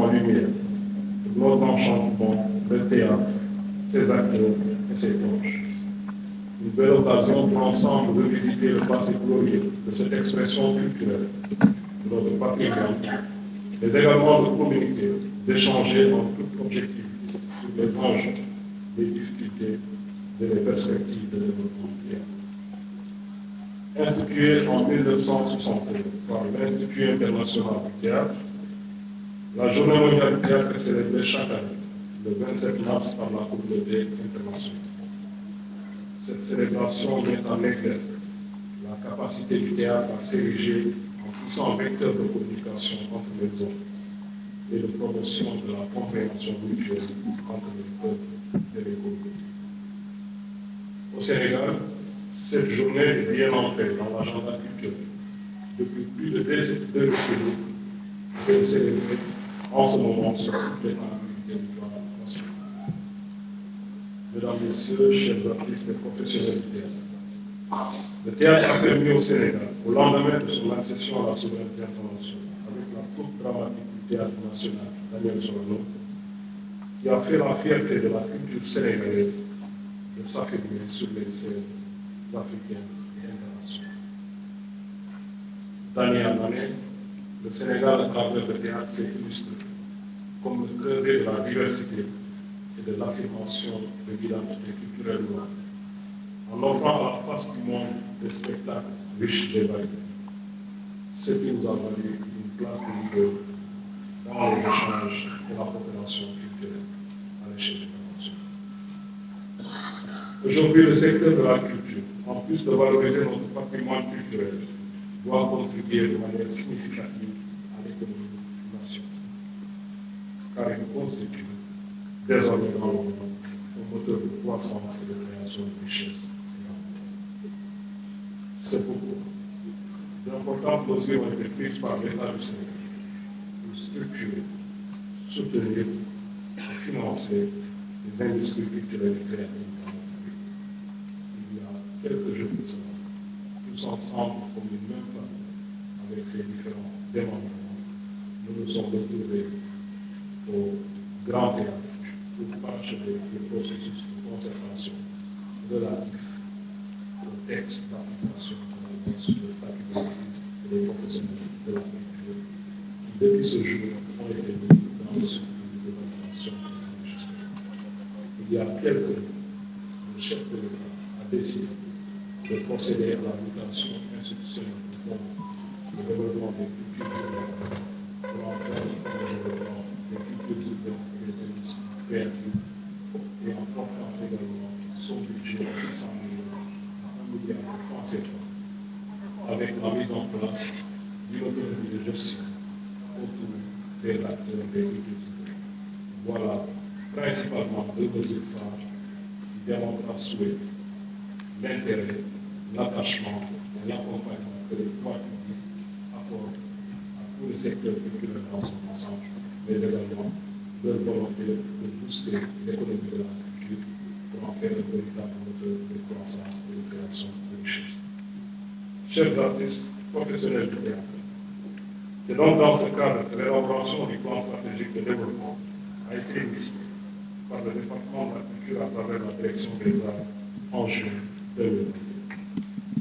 en lumière notre enchantement, le théâtre, ses acteurs et ses planches. Une belle occasion pour ensemble de visiter le passé glorieux de cette expression culturelle de notre patrimoine, mais également de communiquer, d'échanger en toute objectivité sur les enjeux, les difficultés et les perspectives de développement du théâtre. Instituée en 1961 par l'Institut international du théâtre, la Journée mondiale du théâtre est célébrée chaque année, le 27 mars, par la communauté internationale. Cette célébration met en exergue la capacité du théâtre à s'ériger en puissant vecteur de communication entre les hommes et de promotion de la compréhension mutuelle entre les peuples et les communautés. Au Sénégal, cette journée est bien ancrée dans l'agenda culturel. Depuis plus de 2 décennies, elle est célébrée en ce moment sur toutes les familles du territoire national. Mesdames, Messieurs, chers artistes et professionnels du théâtre, le théâtre a permis au Sénégal, au lendemain de son accession à la souveraineté internationale, avec la troupe dramatique du théâtre national, Daniel Sorano, qui a fait la fierté de la culture sénégalaise de s'affirmer sur les scènes africaines et internationales. D'année en année, le Sénégal, à travers le théâtre, s'est illustré comme le creuset de la diversité et de l'affirmation de l'identité culturelle noire, en offrant à la face du monde des spectacles riches et variés, ce qui nous a valu une place de leader dans les échanges et la coopération culturelle à l'échelle internationale. Aujourd'hui, le secteur de la culture, en plus de valoriser notre patrimoine culturel, doit contribuer de manière significative à l'économie nationale, car il constitue désormais dans le monde un moteur de croissance et de création de richesse. C'est pourquoi d'importantes mesures ont été prises par l'État du Sénégal pour structurer, soutenir et financer les industries culturelles et créatives dans notre pays. Il y a quelques jours de cela, tous ensemble comme une même famille, avec ces différents démembrements, nous nous sommes retrouvés au Grand Théâtre pour parachever le processus de concertation relatif au texte d'application de la loi sur le statut des artistes et des professionnels de la culture, qui depuis ce jour ont été mis dans le circuit de l'évaluation législative. Il y a quelques jours, le chef de l'État a décidé de procéder à la mutation institutionnelle du fonds de développement des cultures urbaines pour en faire le fonds de développement des cultures urbaines et des industries créatives et en portant également son budget de 600 millions à 1 milliard de francs CFA avec la mise en place d'une autonomie de gestion autour des acteurs des cultures urbaines. Voilà principalement 2 mesures phares qui démontrent à souhait l'intérêt, l'attachement et l'accompagnement que les pouvoirs publics apportent à tout le secteur culturel dans son ensemble, mais également leur volonté de booster l'économie de la culture pour en faire un véritable moteur de croissance et de création de richesse. Chers artistes, professionnels du théâtre, c'est donc dans ce cadre que l'élaboration du plan stratégique de développement a été initiée par le département de la culture à travers la direction des arts en juin 2020.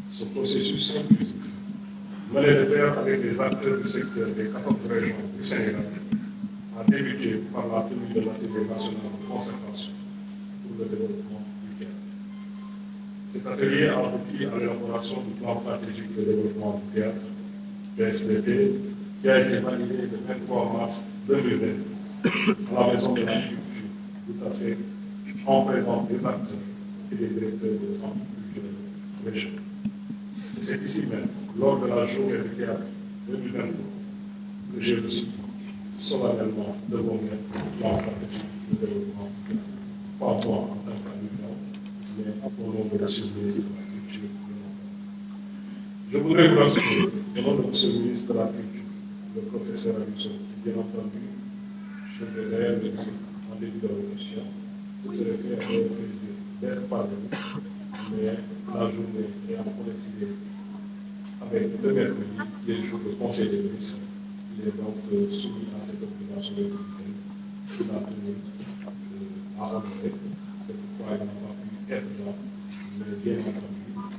Ce processus inclusif, mené de pair avec les acteurs du secteur des 14 régions du Sénégal, a débuté par la tenue de l'atelier national de concertation pour le développement du théâtre. Cet atelier a abouti à l'élaboration du plan stratégique de développement du théâtre, PSDT, qui a été validé le 23 mars 2020 à la Maison de la Culture du Tassé, en présence des acteurs et des directeurs des centres culturels régionaux. Et c'est ici même, lors de la journée du théâtre 2023, que j'ai reçu solennellement de vos mains le plan stratégique de développement du théâtre. Pas moi en tant qu'habitant, mais au nom de M. le ministre de la Culture. Je voudrais vous rassurer, au nom de M. le ministre de la Culture, le professeur Agusso, bien entendu, je vais d'ailleurs le dire en début de la question, ce serait fait avec le plaisir d'être parmi nous, mais la journée ayant coïncidé avec le mercredi, qui est le jour du Conseil des ministres, Il est donc soumis à cette obligation républicaine qu'il a tenu à honorer. C'est pourquoi il n'a pas pu être là, mais bien entendu,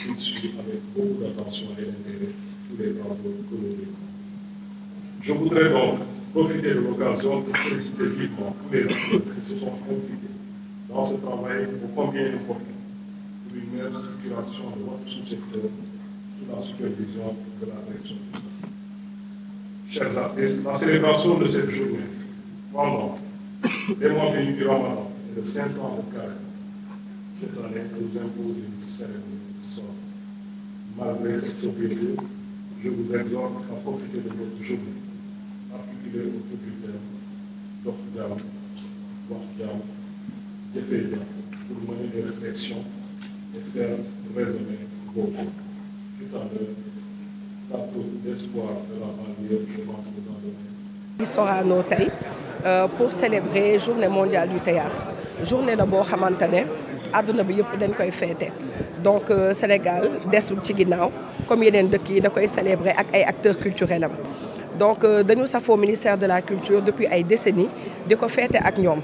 il suit avec beaucoup d'attention et d'intérêt tous les travaux que nous faisons. Je voudrais donc profiter de l'occasion pour féliciter vivement tous les acteurs qui se sont impliqués dans ce travail ô combien important pour une meilleure structuration de votre sous-secteur sous la supervision de la direction. Chers artistes, la célébration de cette journée, pendant les mois bénis du Ramadan et le Saint-Temps de Carême, cette année nous impose une cérémonie sobre. Malgré cette sobriété, je vous exhorte à profiter de votre journée, articulée autour du thème dox jàmm, wax jàmm, jëfee jàmm, pour mener des réflexions et faire résonner vos mots. Tout à l'heure, plateau d'espoir de la banlieue, je pense que vous en donnez. Sorano tey pour célébrer journée mondiale du théâtre journée la boo xamante ne àdduna bi yëpp dañ koy féete donc Sénégal desul ci ginnaaw comme yeneen dëkk yi da koy célébrer ak ay acteurs culturels am donc dañu safoo ministère de la culture depuis ay décennies di ko féete ak ñoom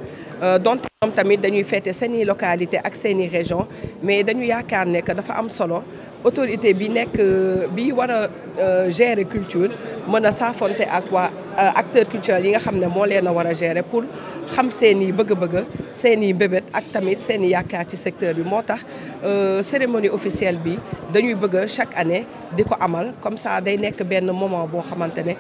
donte ñoom tamit dañuy féete seeni localité ak seeni région mais dañu yaakaar ne que dafa am solo autorité bi nekk bi war a gérer culture mën a saafonte ak waa acteurs culturels yi nga xam ne moo leen a war a gérer pour xam seeni bëgg-bëgg seeni mbébét ak tamit seeni yaakaar ci secteur bi moo tax cérémonie officielle bi dañuy bëgg chaque année di ko amal comme ça day nekk benn moment boo xamante ne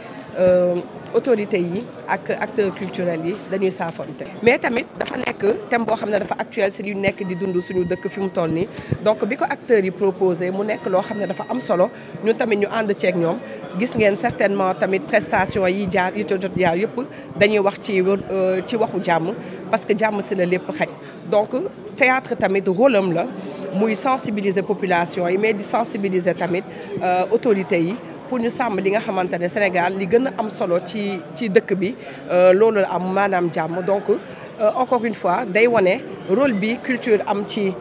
autorités yi ak acteurs culturels yi dañuy saafonte mais tamit dafa nekk thème boo xam ne dafa actuel si lu nekk di dund suñu dëkk fi mu toll nii donc bi ko acteurs yi proposé mu nekk loo xam ne dafa am solo ñun tamit ñu ànd ceeg ñoom gis ngeen certainement tamit prestation yi jaar yi jot jaar yëpp dañuy wax ci waxu jàmm parce que jàmm si la lépp xaj donc théâtre tamit rôle am la muy sensibiliser population yi mais di sensibiliser tamit autorités yi pour ñu sàmm li nga xamante ne Sénégal li gën a am solo ci dëkk bi loolu la am maanaam jàmm donc encore une fois day wane rôle bi culture am ci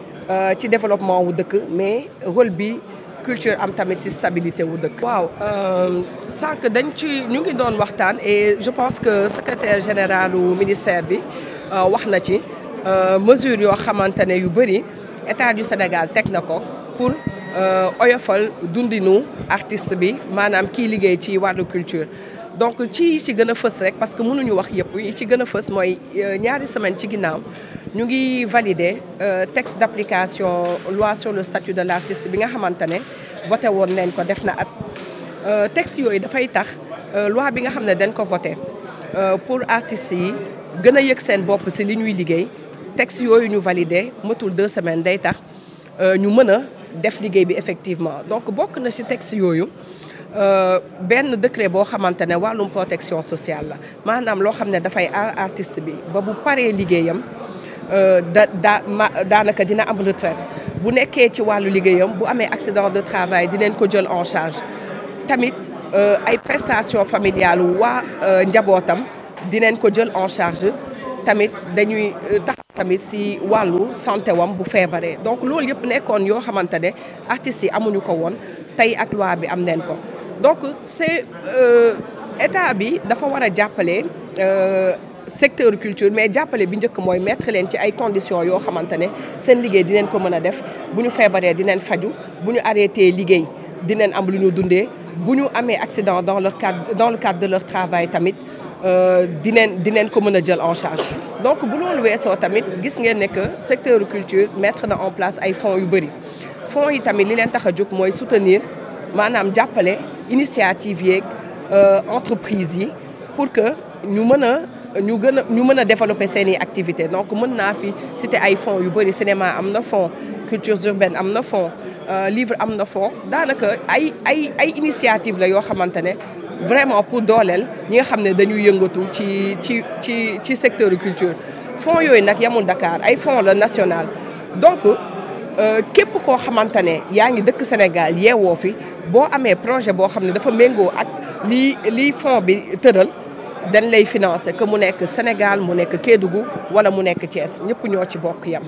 développement wu dëkk mais rôle bi culture am tamit ci stabilité wu dëkk. waaw sànq ñu ngi doon waxtaan et je pense que secrétaire général u ministère bi wax na ci mesures yoo xamante ne yu bëri état du Sénégal teg na ko pour oyofal dundinu artiste bi maanaam kii liggéey ci wàllu culture. donc ci gën a fës rek parce que mënuñu wax yëpp yi ci gën a fës mooy ñaari semaine ci ginnaaw ñu ngi valider texte d'application loi sur le statut de l'artiste bi nga xamante ne voté woon nañ ko def na at texte yooyu dafay tax loi bi nga xam ne dañ ko voté pour artistes yi gën a yëg seen bopp si li ñuy liggéey texte yooyu ñu valider matul 2 semaines day tax ñu mën a def liggéey bi effectivement donc bokk na ci texte yooyu benn décret boo xamante ne wàllum protection sociale la maanaam loo xam ne dafay aar artiste bi ba bu paree liggéeyam daanaka dina am retraite bu nekkee ci wàllu liggéeyam bu amee accident de travail dinañ ko jël en charge tamit ay prestations familiales waa njabootam dinañ ko jël en charge tamit dañuy tax tamit si wàllu santé wam bu feebaree donc loolu yëpp nekkoon yoo xamante ne artistes yi amuñu ko woon tey ak loi bi am neen ko donc c'est état bi dafa war a jàppale secteur culture mais jàppale bi njëkk mooy mettre leen ci ay conditions yoo xamante ne seen liggéey dinañ ko mën a def bu ñu feebaree dinañ faju bu ñu arrêté liggéey dinañ am lu ñu dundee bu ñu amee accident dans le cadre de leur travail tamit dinañ ko mën a jël en charge donc bu loolu weesoo tamit gis ngeen ne que secteur culture mettre na en place ay fonds yu bëri fonds yi tamit li leen tax a jóg mooy soutenir maanaam jàppale initiative yeeg entreprise yi pour que ñu mën a développer seeni activités donc mën naa fi citer ay fonds yu bëri cinéma am na fonds cultures urbaines am na fonds livre am na fonds daanaka ay initiative la yoo xamante ne vraiment pour dooleel ñi nga xam ne dañuy yëngatu ci secteur culture fonds yooyu nag yamul Dakar ay fonds la national donc képp koo xamante ne yaa ngi dëkk Sénégal yeewoo fi boo amee projet boo xam ne dafa méngoo ak lii fonds bi tëral dañ lay financer que mu nekk Sénégal mu nekk Kédougou wala mu nekk Thiès ñëpp ñoo ci bokk yam